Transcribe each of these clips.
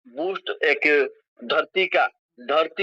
Boost एक धरती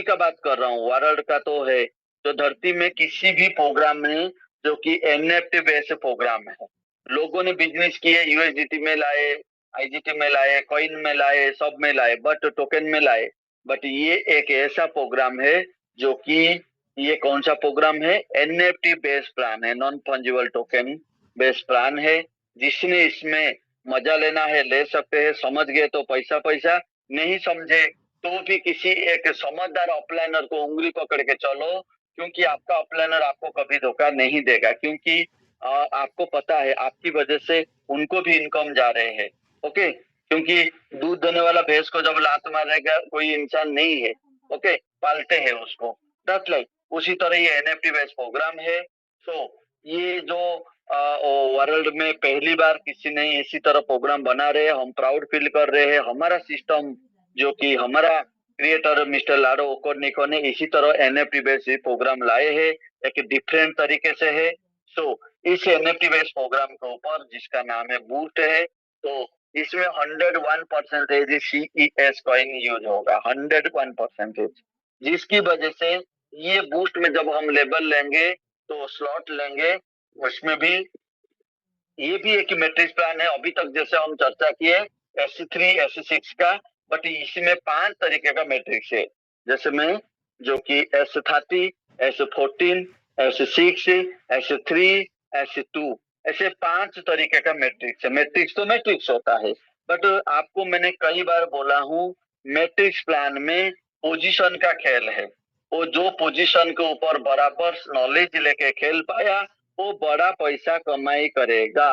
का बात कर रहा हूँ, वर्ल्ड का तो है। तो धरती में किसी भी प्रोग्राम में जो कि एनएफटी बेस्ड प्रोग्राम है, लोगों ने बिजनेस किए, यूएसडीटी में लाए, आईजीटी में लाए, कॉइन में लाए, सब में लाए, बट टोकन में लाए। बट ये एक ऐसा प्रोग्राम है जो कि, ये कौन सा प्रोग्राम है? एनएफटी बेस्ड प्लान है, non fungible token based plan है। जिसने इसमें मजा लेना है ले सकते हैं, समझ गए तो पैसा पैसा, नहीं समझे तो भी किसी एक समझदार ऑफलाइनर को उंगली पकड़ के चलो, क्योंकि आपका ऑफलाइनर आपको कभी धोखा नहीं देगा, क्योंकि आपको पता है आपकी वजह से उनको भी इनकम जा रहे हैं। ओके, क्योंकि दूध देने वाला भैंस को जब लात मारेगा कोई इंसान नहीं है, ओके, पालते हैं उसको, दैट्स लाइक। उसी तरह ये एनएफटी बेस्ड प्रोग्राम है। सो ये जो वर्ल्ड में पहली बार किसी ने इसी तरह प्रोग्राम बना रहे हैं, हम प्राउड फील कर रहे हैं। हमारा सिस्टम जो कि हमारा क्रिएटर मिस्टर लाडो ओकोनिको ने इसी तरह एनएफटी बेस्ड प्रोग्राम लाए हैं, एक डिफरेंट तरीके से है। सो इस एनएफटी बेस्ड प्रोग्राम के ऊपर जिसका नाम है बूस्ट है, तो इसमें 101% सीईएस कॉइन यूज होगा, 101%, जिसकी वजह से ये बूस्ट में जब हम लेबल लेंगे तो स्लॉट लेंगे, उसमें भी ये भी एक मैट्रिक्स प्लान है। अभी तक जैसे हम चर्चा किए S3 S6 का, बट इसमें 5 तरीके का मैट्रिक्स है। जैसे में जो कि S30, S14, S6, S3, S2, ऐसे 5 तरीके का मैट्रिक्स है। मैट्रिक्स तो मैट्रिक्स होता है, बट आपको मैंने कई बार बोला हूं, मैट्रिक्स प्लान में पोजीशन का खेल है। वो जो पोजीशन के ऊपर बराबर नॉलेज लेके खेल पाया वो बड़ा पैसा कमाई करेगा।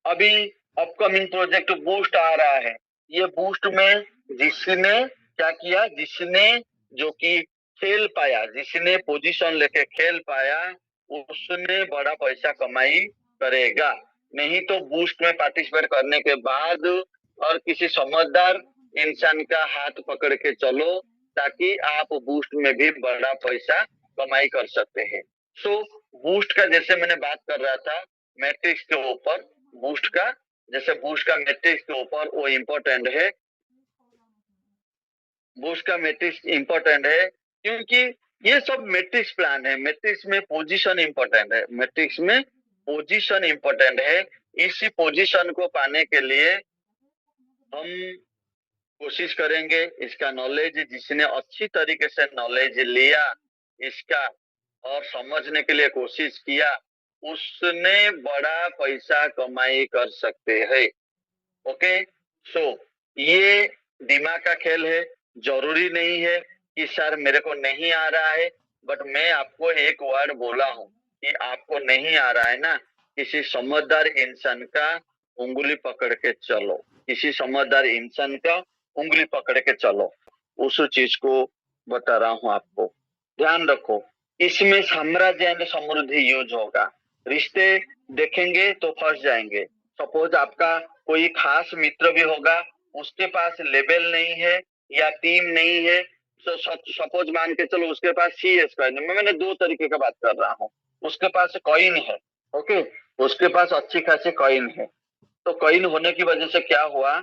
अभी अपकमिंग प्रोजेक्ट बूस्ट आ रहा है, ये बूस्ट में जिसने क्या किया, जिसने जो कि खेल पाया, जिसने पोजीशन लेके खेल पाया, उसने बड़ा पैसा कमाई करेगा। नहीं तो बूस्ट में पार्टिसिपेट करने के बाद और किसी समझदार इंसान का हाथ पकड़ के चलो, ताकि आप बूस्ट में भी बड़ा पैसा कमाई कर सकते हैं। सो बूस्ट का जैसे मैंने बात कर रहा था मैट्रिक्स के ऊपर, बूस्ट का जैसे बूस्ट का मैट्रिक्स के ऊपर वो इम्पोर्टेंट है, बूस्ट का मैट्रिक्स इम्पोर्टेंट है, क्योंकि ये सब मैट्रिक्स प्लान है। मैट्रिक्स में पोजीशन इम्पोर्टेंट है, मैट्रिक्स में पोजीशन इम्पोर्टेंट है। इसी पोजीशन को पाने के लिए हम कोशिश करेंगे, इसका नॉलेज जिसने अच्छी तरीके से नॉलेज लिया इसका और समझने के लिए कोशिश किया, उसने बड़ा पैसा कमाई कर सकते हैं। ओके, सो ये दिमाग का खेल है। जरूरी नहीं है कि सर मेरे को नहीं आ रहा है, बट मैं आपको एक वर्ड बोला हूं कि आपको नहीं आ रहा है ना, किसी समझदार इंसान का उंगली पकड़ के चलो, किसी समझदार इंसान का उंगली पकड़ के चलो, उस चीज को बता रहा हूं आपको। ध्यान रखो, इसमें साम्राज्य एंड समृद्धि यूज होगा। रिश्ते देखेंगे तो फंस जाएंगे। सपोज आपका कोई खास मित्र भी होगा, उसके पास लेबल नहीं है या टीम नहीं है, तो सपोज मान के चलो उसके पास सीएस कॉइन है, मैंने 2 तरीके का बात कर रहा हूँ। उसके पास कॉइन है, ओके, उसके पास अच्छी खासी कॉइन है, तो कॉइन होने की वजह से क्या हुआ,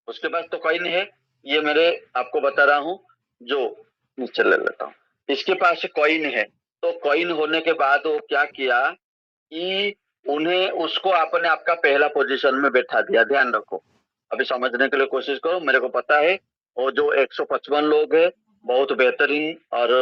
उसके पास तो कॉइन है, ये मेरे आपको बता रहा हूँ, जो नीचे ले लेता हूँ, इसके पास कॉइन है। तो कॉइन होने के बाद वो क्या किया कि उन्हें उसको आपने आपका पहला पोजीशन में बैठा दिया। ध्यान रखो, अभी समझने के लिए कोशिश करो। मेरे को पता है वो जो 155 लोग हैं बहुत बेहतरीन, और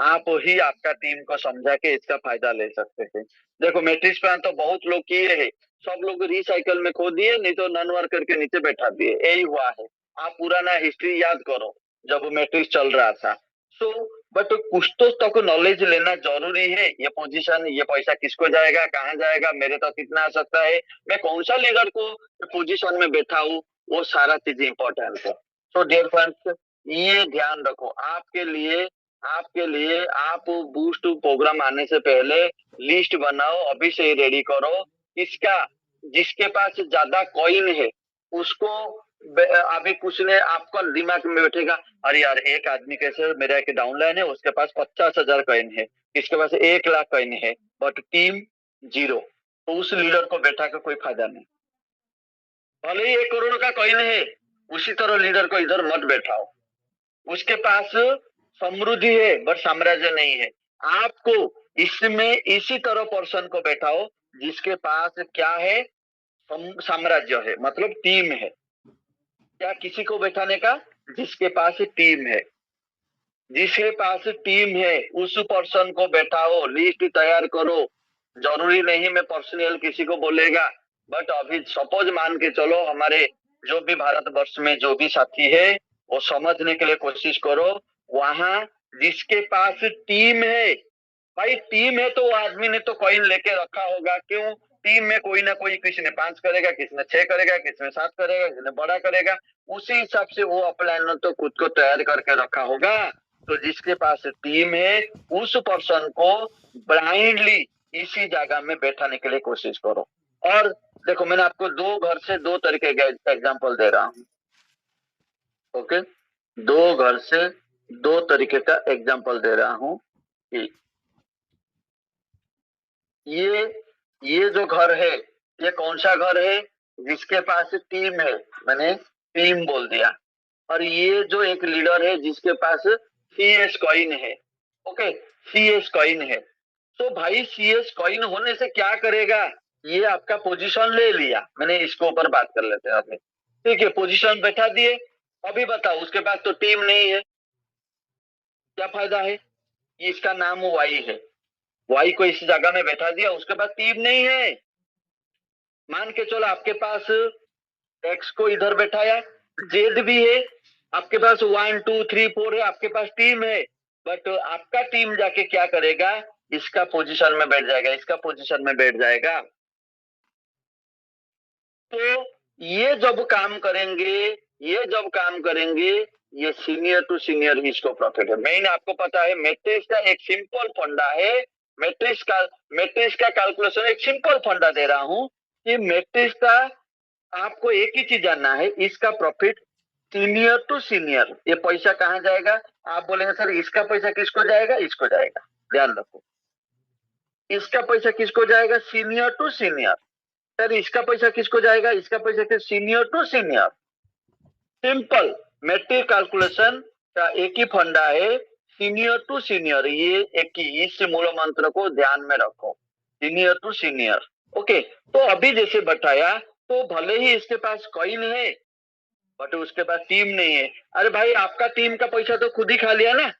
आप ही आपका टीम को समझा के इसका फायदा ले सकते हैं। देखो मैट्रिक्स प्लान तो बहुत लोग किए हैं, सब लोग रिसाइकल में खो दिए, नहीं तो नन वर्कर के नीचे बैठा दिए, यही हुआ है। आप पुराना हिस्ट्री याद करो जब मैट्रिक्स चल रहा था। सो बट कुछ तो तक नॉलेज लेना जरूरी है। ये पोजीशन, ये पैसा किसको जाएगा, कहाँ जाएगा, मेरे तक कितना आ सकता है, मैं कौन सा लीडर को पोजीशन में बैठा हूँ, वो सारा चीज इंपॉर्टेंट है। सो डियर फ्रेंड्स, ये ध्यान रखो आपके लिए आप बूस्ट प्रोग्राम आने से पहले लिस्ट बनाओ, अभी से ही रेडी करो। इसका जिसके पास ज्यादा कॉइन है उसको अभी कुछ ने आपका दिमाग में बैठेगा, अरे यार एक आदमी कैसे, मेरा एक डाउनलाइन है उसके पास 50,000 कॉइन है, किसके पास 1 लाख कॉइन है, बट टीम 0, तो उस लीडर को बैठा कर कोई फायदा नहीं। भले ही 1 करोड़ का कॉइन है, उसी तरह लीडर को इधर मत बैठाओ। उसके पास समृद्धि है बट साम्राज्य नहीं है। आपको इसमें इसी तरह पर्सन को बैठाओ जिसके पास क्या है, साम्राज्य है, मतलब टीम है। क्या किसी को बैठाने का, जिसके पास टीम है। जिसके पास टीम है उस पर्सन को बैठाओ, लिस्ट तैयार करो। जरूरी नहीं मैं पर्सनल किसी को बोलेगा, बट अभी सपोज मान के चलो हमारे जो भी भारतवर्ष में जो भी साथी है वो समझने के लिए कोशिश करो। वहां जिसके पास टीम है, भाई टीम है तो वो आदमी ने तो कॉइन लेके रखा होगा। क्यों? टीम में कोई ना कोई, किसी ने 5 करेगा, किसी ने 6 करेगा, किसी ने 7 करेगा, किसी ने बड़ा करेगा। उसी हिसाब से वो अपना तो खुद को तैयार करके रखा होगा। तो जिसके पास टीम है उस पर्सन को ब्लाइंडली इसी जगह में बैठाने के लिए कोशिश करो। और देखो मैंने आपको 2 घर से 2 तरीके का एग्जांपल दे रहा हूँ। ओके, 2 घर से 2 तरीके का एग्जांपल दे रहा हूँ कि ये जो घर है ये कौन सा घर है, जिसके पास टीम है, मैंने टीम बोल दिया। और ये जो एक लीडर है जिसके पास CS कॉइन है। ओके, CS कॉइन है। तो भाई CS कॉइन होने से क्या करेगा, ये आपका पोजीशन ले लिया, मैंने इसको ऊपर बात कर लेते हैं अभी। ठीक है, पोजीशन बैठा दिए। अभी बताओ उसके पास तो टीम नहीं है, क्या फायदा है। इसका नाम वाई है, वाई को इस जगह में बैठा दिया, उसके पास टीम नहीं है। मान के चलो आपके पास एक्स को इधर बैठाया, जेड भी है, आपके पास 1 2 3 4 है, आपके पास टीम है। बट आपका टीम जाके क्या करेगा, इसका पोजीशन में बैठ जाएगा, इसका पोजीशन में बैठ जाएगा। तो ये जब काम करेंगे, ये सीनियर टू सीनियर इसको प्रॉफिट है। मेन आपको पता है मैट्रिक्स का एक सिंपल फंडा है। मैट्रिक्स का कैलकुलेशन एक सिंपल फंडा दे रहा हूं कि मैट्रिक्स का आपको एक ही चीज जानना है, इसका प्रॉफिट सीनियर टू सीनियर। ये पैसा कहाँ जाएगा, आप बोलेंगे सर इसका पैसा किसको जाएगा, इसको जाएगा। ध्यान रखो, इसका पैसा किसको जाएगा, सीनियर टू सीनियर। सर इसका पैसा किसको जाएगा, इसका पैसा किस, senior to senior. Simple metric calculation का एक ही फंडा है, सीनियर टू सीनियर। ये एक ही, इस मूल मंत्र को ध्यान में रखो, सीनियर टू सीनियर। ओके, तो अभी जैसे बताया, तो भले ही इसके पास कॉइन है बट उसके पास टीम नहीं है। अरे भाई आपका टीम का पैसा तो खुद ही खा लिया ना।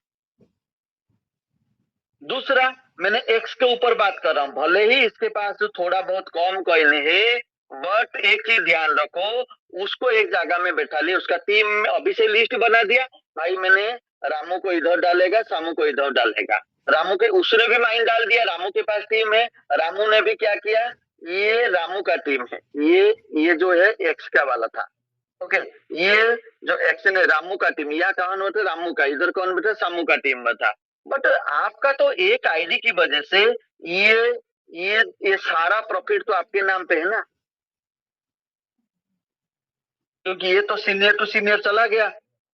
दूसरा, मैंने एक्स के ऊपर बात कर रहा हूं, भले ही इसके पास थोड़ा बहुत कम कॉइन है बट एक चीज ध्यान रखो, उसको एक जगह में बैठा लिया, उसका टीम अभी से लिस्ट बना दिया। भाई मैंने रामू को इधर डालेगा, सामू को इधर डालेगा। रामू के, उसने भी माइंड डाल दिया, रामू के पास टीम है। रामू ने भी क्या किया, ये रामू का टीम है, ये जो है एक्स का वाला था। ओके, ये जो एक्शन है रामू का टीम, या कौन होता, रामू का, इधर कौन बैठा, सामू का टीम बता। बट आपका तो एक आईडी की वजह से ये सारा प्रॉफिट तो आपके नाम पे है ना, क्योंकि ये तो सीनियर टू सीनियर चला गया,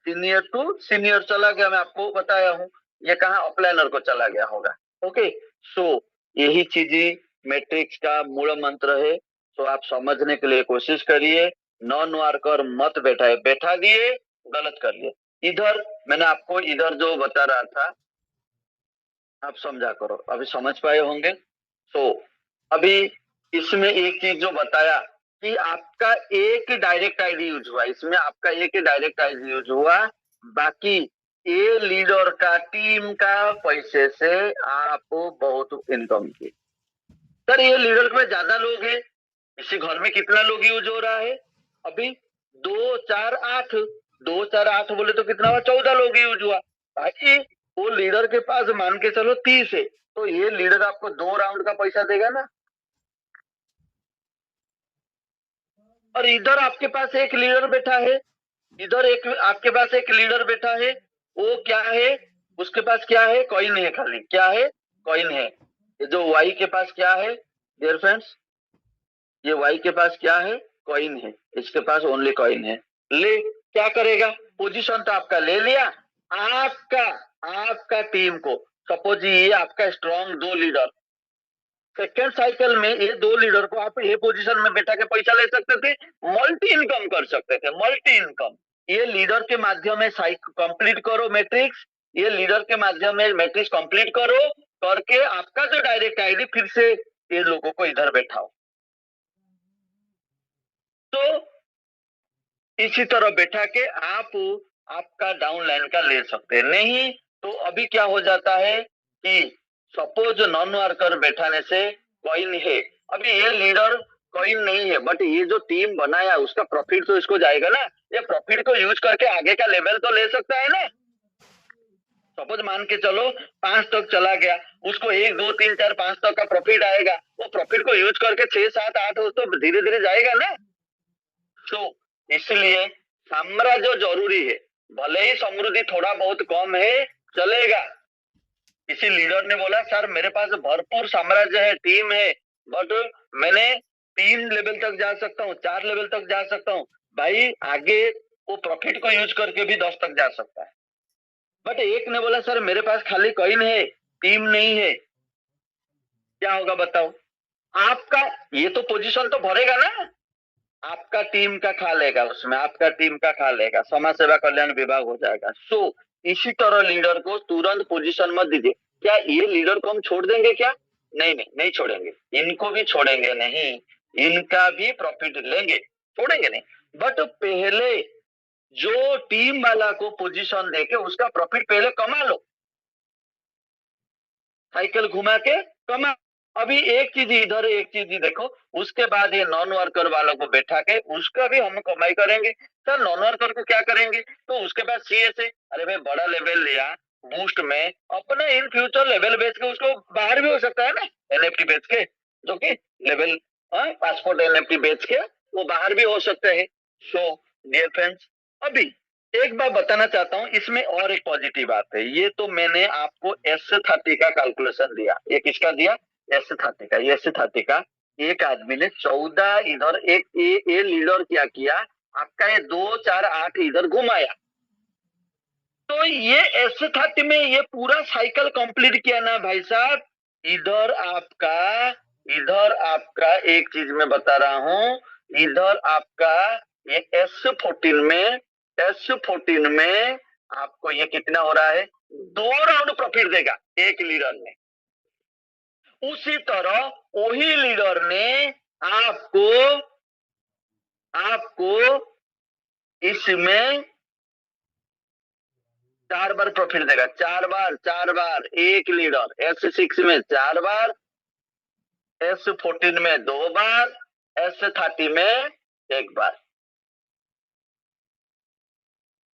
सीनियर टू सीनियर चला गया। मैं आपको बताया हूं, ये कहा अपलाइनर को चला गया होगा। ओके, सो यही चीज मैट्रिक्स का मूल मंत्र है। तो आप समझने के लिए कोशिश करिए, नॉन वार्कर मत बैठाए, बैठा दिए गलत कर लिए। इधर मैंने आपको इधर जो बता रहा था आप समझा करो, अभी समझ पाए होंगे। तो अभी इसमें एक चीज जो बताया कि आपका एक डायरेक्ट आईडी यूज हुआ, इसमें आपका एक डायरेक्ट आईडी यूज हुआ, बाकी ये लीडर का, टीम का पैसे से आप बहुत इनकम की। सर ये लीडर में ज्यादा लोग हैं, इसी घर में कितना लोग यूज हो रहा है, अभी 2 4 8, 2 4 8 बोले तो कितना हुआ, 14 लोग यूज हुआ। भाई वो लीडर के पास मान के चलो 30 है, तो ये लीडर आपको 2 राउंड का पैसा देगा ना। और इधर आपके पास एक लीडर बैठा है, इधर एक आपके पास एक लीडर बैठा है, वो क्या है, उसके पास क्या है, कॉइन है, खाली क्या है, कॉइन है। ये जो वाई के पास क्या है डियर फ्रेंड्स, ये वाई के पास क्या है, कॉइन है, इसके पास ओनली कॉइन है। ले क्या करेगा, पोजीशन तो आपका ले लिया। आपका आपका टीम को, सपोज ये आपका स्ट्रॉन्ग 2 लीडर, सेकेंड साइकिल में ये 2 लीडर को आप ये पोजीशन में बैठा के पैसा ले सकते थे, मल्टी इनकम कर सकते थे, मल्टी इनकम। ये लीडर के माध्यम में कंप्लीट करो मैट्रिक्स, ये लीडर के माध्यम में मैट्रिक्स कंप्लीट करो, करके आपका जो डायरेक्ट आईडी फिर से ये लोगों को इधर बैठाओ। तो इसी तरह बैठा के आप आपका डाउन लाइन का ले सकते हैं। नहीं तो अभी क्या हो जाता है कि सपोज नॉन वर्कर बैठाने से कॉइन है, अभी ये लीडर कॉइन नहीं है, बट ये जो टीम बनाया उसका प्रॉफिट तो इसको जाएगा ना, ये प्रॉफिट को यूज करके आगे का लेवल तो ले सकता है ना। सपोज मान के चलो 5 तक चला गया, उसको 1 2 3 4 5 तक का प्रॉफिट आएगा, वो प्रॉफिट को यूज करके 6 7 8 तो धीरे धीरे जाएगा ना। तो इसलिए साम्राज्य जरूरी है, भले ही समृद्धि थोड़ा बहुत कम है चलेगा। किसी लीडर ने बोला सर मेरे पास भरपूर साम्राज्य है, टीम है, बट मैंने 3 लेवल तक जा सकता हूँ, 4 लेवल तक जा सकता हूँ। भाई आगे वो प्रॉफिट को यूज करके भी 10 तक जा सकता है। बट एक ने बोला सर मेरे पास खाली कॉइन है, टीम नहीं है, क्या होगा बताओ। आपका ये तो पोजीशन तो भरेगा ना, आपका टीम का खा लेगा, उसमें आपका टीम का खा लेगा, समाज सेवा कल्याण विभाग हो जाएगा। सो इसी तरह लीडर को तुरंत पोजीशन मत दीजिए। क्या ये लीडर को हम छोड़ देंगे क्या? नहीं नहीं नहीं छोड़ेंगे, इनको भी छोड़ेंगे नहीं, इनका भी प्रॉफिट लेंगे, छोड़ेंगे नहीं। बट पहले जो टीम वाला को पोजीशन देके उसका प्रॉफिट पहले कमा लो, साइकिल घुमा के कमा। अभी एक चीज इधर एक चीज देखो, उसके बाद ये नॉन वर्कर वालों को बैठा के उसका भी हम कमाई करेंगे। सर नॉन वर्कर को क्या करेंगे, तो उसके बाद सीएस है, अरे भाई बड़ा लेवल लिया बूस्ट में, अपना इन फ्यूचर लेवल बेच के उसको बाहर भी हो सकता है ना, एनएफटी बेच के, जो कि लेवल पासपोर्ट एनएफटी बेच के वो बाहर भी हो सकते हैं। सो डियर फ्रेंड्स, अभी एक बात बताना चाहता हूँ, इसमें और एक पॉजिटिव बात है। ये तो मैंने आपको S30 का कैलकुलेशन दिया, ये किसका दिया? S30 का। S30 का एक आदमी ने 14 इधर, एक ये लीडर क्या किया, आपका ये 2 4 8 इधर घुमाया, तो ये S30 में ये पूरा साइकिल कंप्लीट किया ना भाई साहब। इधर आपका एक चीज मैं बता रहा हूं, इधर आपका ये S14 में आपको ये कितना हो रहा है, 2 राउंड प्रॉफिट देगा एक लीडर ने। उसी तरह वही लीडर ने आपको आपको इसमें 4 बार प्रॉफिट देगा, 4 बार एक लीडर। S6 में 4 बार, S14 में 2 बार, S30 में 1 बार।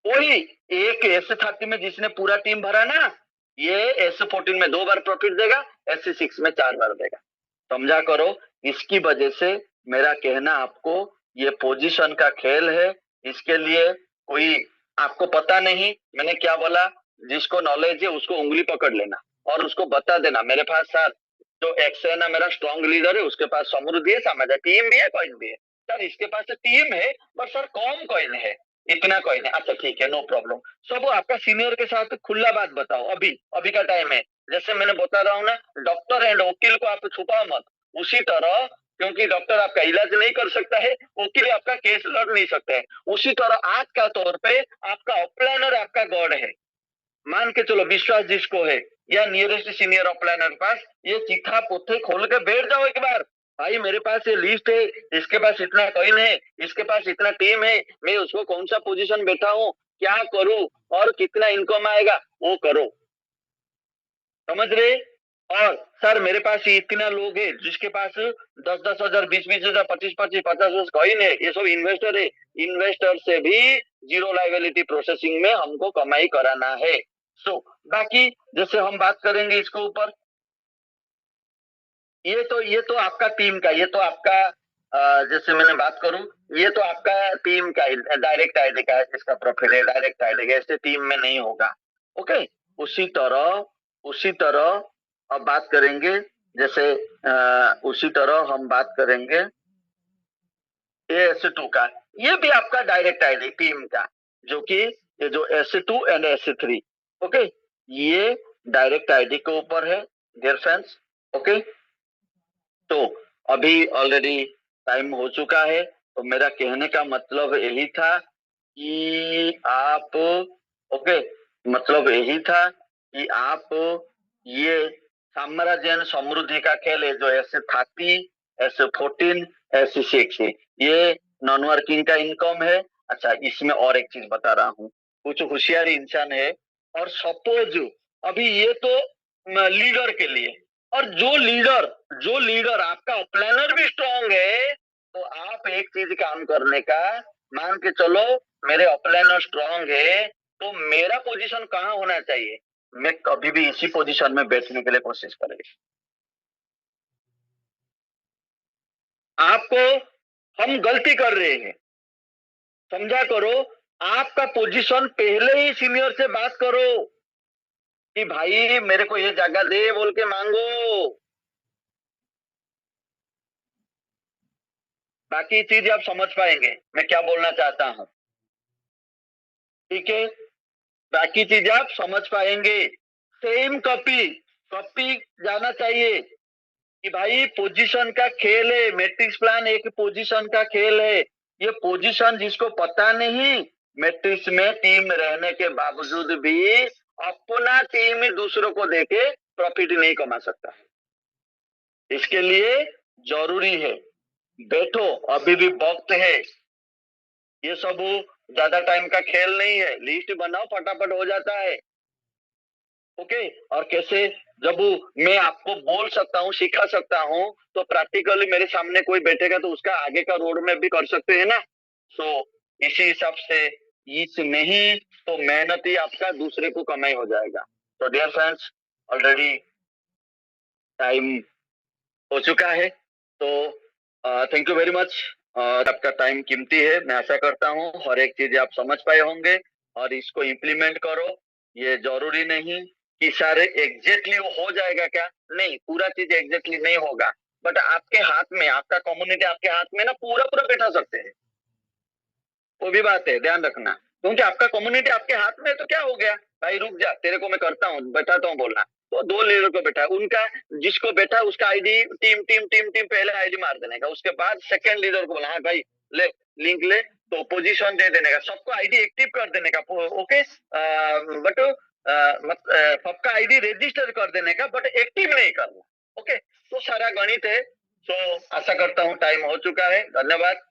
वही एक S30 में जिसने पूरा टीम भरा ना, ये S14 में 2 बार प्रॉफिट देगा, S6 में 4 बार देगा। समझा करो। इसकी वजह से मेरा कहना आपको, ये पोजीशन का खेल है, इसके लिए कोई आपको पता नहीं मैंने क्या बोला, जिसको नॉलेज है उसको उंगली पकड़ लेना और उसको बता देना मेरे पास सर जो एक्स है ना, मेरा स्ट्रॉन्ग लीडर है, उसके पास समृद्धि है, सामाजिक टीम भी है, कॉइन भी है। सर इसके पास टीम है बट सर कम कॉइन है, इतना कॉइन है। अच्छा ठीक है, नो प्रॉब्लम। सब आपका सीनियर के साथ खुला बात बताओ, अभी अभी का टाइम है। जैसे मैंने बता रहा हूँ ना, डॉक्टर एंड वकील को आप छुपाओ मत, उसी तरह, क्योंकि डॉक्टर आपका इलाज नहीं कर सकता है, वकील आपका केस लड़ नहीं सकता है, उसी तरह आज का तौर पे आपका अपलाइनर आपका गॉड है। मान के चलो विश्वास जिसको है, या नियरेस्ट सीनियर अपलाइनर के पास ये चिट्ठा पोथे खोल के बैठ जाओ एक बार, भाई मेरे पास ये लिस्ट है, इसके पास इतना कॉइन है, इसके पास इतना टीम है, मैं उसको कौन सा पोजीशन बैठा हूँ, क्या करूं और कितना इनकम आएगा वो करो, समझ रहे। और सर मेरे पास ये इतना लोग है जिसके पास 10 हजार 20 हजार 25 50 कॉइन है, ये सब इन्वेस्टर है, इन्वेस्टर से भी जीरो लाइबिलिटी प्रोसेसिंग में हमको कमाई कराना है। सो बाकी जैसे हम बात करेंगे इसके ऊपर, ये तो आपका टीम का, ये तो आपका जैसे मैंने बात करूं, ये तो आपका टीम का डायरेक्ट आईडी का इसका प्रॉफिट है, डायरेक्ट आईडी का, ऐसे टीम में नहीं होगा। ओके, उसी तरह अब बात करेंगे, जैसे उसी तरह हम बात करेंगे S2 का, ये भी आपका डायरेक्ट आईडी टीम का, जो कि ये जो S2 एंड S3, ओके, ये डायरेक्ट आईडी के ऊपर है डियर फ्रेंड्स। ओके, तो अभी ऑलरेडी टाइम हो चुका है, तो मेरा कहने का मतलब यही था कि आप ओके, मतलब यही था कि आप ये साम्राज्य समृद्धि का खेल है जो S30, S14, S6 है, ये नॉन वर्किंग का इनकम है। अच्छा, इसमें और एक चीज बता रहा हूँ, कुछ होशियार इंसान है, और सपोज अभी ये तो लीडर के लिए, और जो लीडर आपका प्लानर भी स्ट्रांग है, तो आप एक चीज काम करने का, मान के चलो मेरे अपलाइनर स्ट्रांग है, तो मेरा पोजीशन कहाँ होना चाहिए, मैं कभी भी इसी पोजीशन में बैठने के लिए कोशिश करेंगे। आपको हम गलती कर रहे हैं, समझा करो, आपका पोजीशन पहले ही सीनियर से बात करो कि भाई मेरे को ये जगह दे बोल के मांगो। बाकी चीज आप समझ पाएंगे मैं क्या बोलना चाहता हूँ, ठीक है, बाकी चीज आप समझ पाएंगे। सेम कॉपी कॉपी जाना चाहिए कि भाई पोजीशन का खेल है, मैट्रिक्स प्लान एक पोजीशन का खेल है। ये पोजीशन जिसको पता नहीं, मैट्रिक्स में टीम रहने के बावजूद भी अपना टीम ही दूसरों को देके प्रॉफिट नहीं कमा सकता। इसके लिए जरूरी है, बैठो, अभी भी वक्त है, ये सब ज्यादा टाइम का खेल नहीं है, लिस्ट बनाओ फटाफट हो जाता है। ओके, और कैसे, जब मैं आपको बोल सकता हूँ सिखा सकता हूँ, तो प्रैक्टिकली मेरे सामने कोई बैठेगा तो उसका आगे का रोड मैप भी कर सकते हैं ना। सो इसी हिसाब से इस नहीं तो मेहनत ही आपका दूसरे को कमाई हो जाएगा। तो डियर फ्रेंड्स, ऑलरेडी टाइम हो चुका है, तो थैंक यू वेरी मच। आपका टाइम कीमती है, मैं आशा करता हूँ हर एक चीज आप समझ पाए होंगे और इसको इम्प्लीमेंट करो। ये जरूरी नहीं कि सारे एग्जैक्टली वो हो जाएगा, क्या नहीं, पूरा चीज एग्जैक्टली नहीं होगा, बट आपके हाथ में, आपका कम्युनिटी आपके हाथ में ना पूरा पूरा बैठा सकते हैं, वो भी बात है, ध्यान रखना। क्योंकि आपका कम्युनिटी आपके हाथ में है, तो क्या हो गया, भाई रुक जा, तेरे को मैं करता हूँ, बैठाता हूँ बोलना, तो दो लीडर को बैठा, उनका जिसको बैठा उसका ID team team team team पहले आईडी मार देने का, उसके बाद सेकंड लीडर को बोला हाँ भाई ले लिंक ले, तो पोजीशन दे देने का, सबको आईडी एक्टिव कर देने का, ओके, बट सबका आईडी रजिस्टर कर देने का, बट एक्टिव नहीं करना। ओके, तो सारा गणित है। तो आशा करता हूँ टाइम हो चुका है, धन्यवाद।